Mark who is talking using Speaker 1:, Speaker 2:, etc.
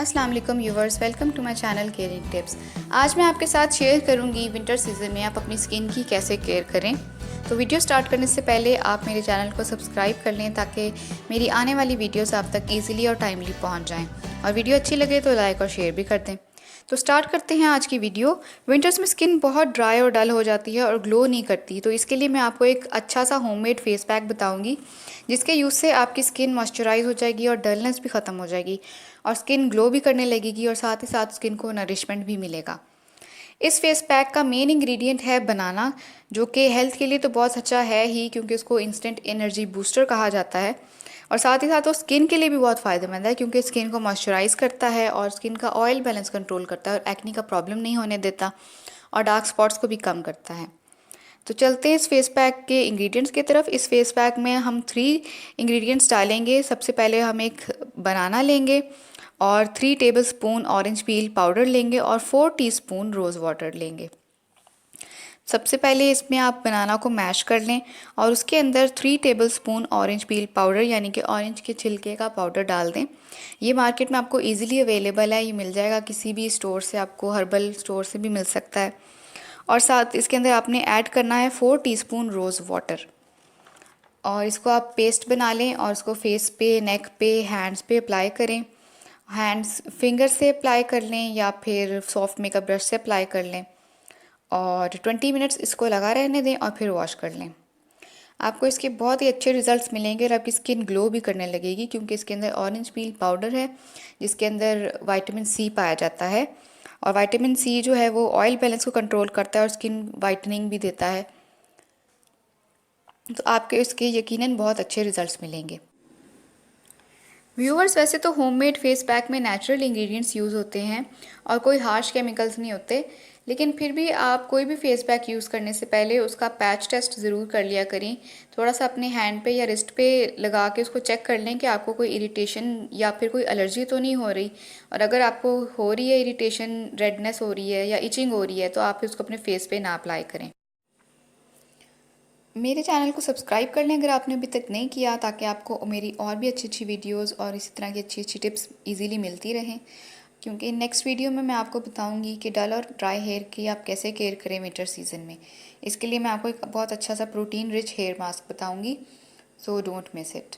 Speaker 1: अस्सलाम वालेकुम viewers, welcome to my channel caring tips. आज मैं आपके साथ शेयर करूंगी विंटर सीज़न में आप अपनी स्किन की कैसे केयर करें। तो वीडियो स्टार्ट करने से पहले आप मेरे चैनल को सब्सक्राइब कर लें ताकि मेरी आने वाली वीडियोस आप तक इजीली और टाइमली पहुंच जाएं। और वीडियो अच्छी लगे तो लाइक और शेयर भी कर दें। तो स्टार्ट करते हैं आज की वीडियो। विंटर्स में स्किन बहुत ड्राई और डल हो जाती है और ग्लो नहीं करती, तो इसके लिए मैं आपको एक अच्छा सा होममेड फेस पैक बताऊंगी जिसके यूज़ से आपकी स्किन मॉइस्चराइज हो जाएगी और डलनेस भी ख़त्म हो जाएगी और स्किन ग्लो भी करने लगेगी और साथ ही साथ स्किन को नरिशमेंट भी मिलेगा। इस फेस पैक का मेन इंग्रेडिएंट है बनाना, जो कि हेल्थ के लिए तो बहुत अच्छा है ही क्योंकि उसको इंस्टेंट एनर्जी बूस्टर कहा जाता है और साथ ही साथ वो स्किन के लिए भी बहुत फ़ायदेमंद है क्योंकि स्किन को मॉइस्चराइज करता है और स्किन का ऑयल बैलेंस कंट्रोल करता है और एक्ने का प्रॉब्लम नहीं होने देता और डार्क स्पॉट्स को भी कम करता है। तो चलते हैं इस फेस पैक के इंग्रेडिएंट्स की तरफ। इस फेस पैक में हम 3 इंग्रेडिएंट्स डालेंगे। सबसे पहले हम एक बनाना लेंगे और 3 टेबलस्पून ऑरेंज पील पाउडर लेंगे और 4 टीस्पून रोज़ वाटर लेंगे। सबसे पहले इसमें आप बनाना को मैश कर लें और उसके अंदर 3 टेबलस्पून ऑरेंज पील पाउडर यानी कि ऑरेंज के छिलके का पाउडर डाल दें। ये मार्केट में आपको इजीली अवेलेबल है, ये मिल जाएगा किसी भी स्टोर से, आपको हर्बल स्टोर से भी मिल सकता है। और साथ इसके अंदर आपने ऐड करना है 4 टीस्पून रोज़ वाटर और इसको आप पेस्ट बना लें और इसको फेस पे, नेक पे, हैंड्स पे अप्लाई करें। हैंड्स फिंगर से अप्लाई कर लें या फिर सॉफ्ट मेकअप ब्रश से अप्लाई कर लें और 20 मिनट्स इसको लगा रहने दें और फिर वॉश कर लें। आपको इसके बहुत ही अच्छे रिजल्ट्स मिलेंगे और आपकी स्किन ग्लो भी करने लगेगी क्योंकि इसके अंदर ऑरेंज पील पाउडर है जिसके अंदर विटामिन सी पाया जाता है और विटामिन सी जो है वो ऑयल बैलेंस को कंट्रोल करता है और स्किन वाइटनिंग भी देता है। तो आपके इसके यकीनन बहुत अच्छे रिजल्ट्स मिलेंगे। व्यूअर्स, वैसे तो होममेड फेस पैक में नेचुरल इंग्रेडिएंट्स यूज़ होते हैं और कोई हार्श केमिकल्स नहीं होते, लेकिन फिर भी आप कोई भी फेस पैक यूज़ करने से पहले उसका पैच टेस्ट ज़रूर कर लिया करें। थोड़ा सा अपने हैंड पे या रिस्ट पे लगा के उसको चेक कर लें कि आपको कोई इरिटेशन या फिर कोई एलर्जी तो नहीं हो रही, और अगर आपको हो रही है इरिटेशन, रेडनेस हो रही है या इचिंग हो रही है तो आप उसको अपने फेस पे ना अप्लाई करें। मेरे चैनल को सब्सक्राइब कर लें अगर आपने अभी तक नहीं किया, ताकि आपको मेरी और भी अच्छी अच्छी वीडियोस और इसी तरह की अच्छी अच्छी टिप्स इजीली मिलती रहें। क्योंकि नेक्स्ट वीडियो में मैं आपको बताऊंगी कि डल और ड्राई हेयर की आप कैसे केयर करें विंटर सीजन में। इसके लिए मैं आपको एक बहुत अच्छा सा प्रोटीन रिच हेयर मास्क बताऊंगी, सो डोंट मिस इट।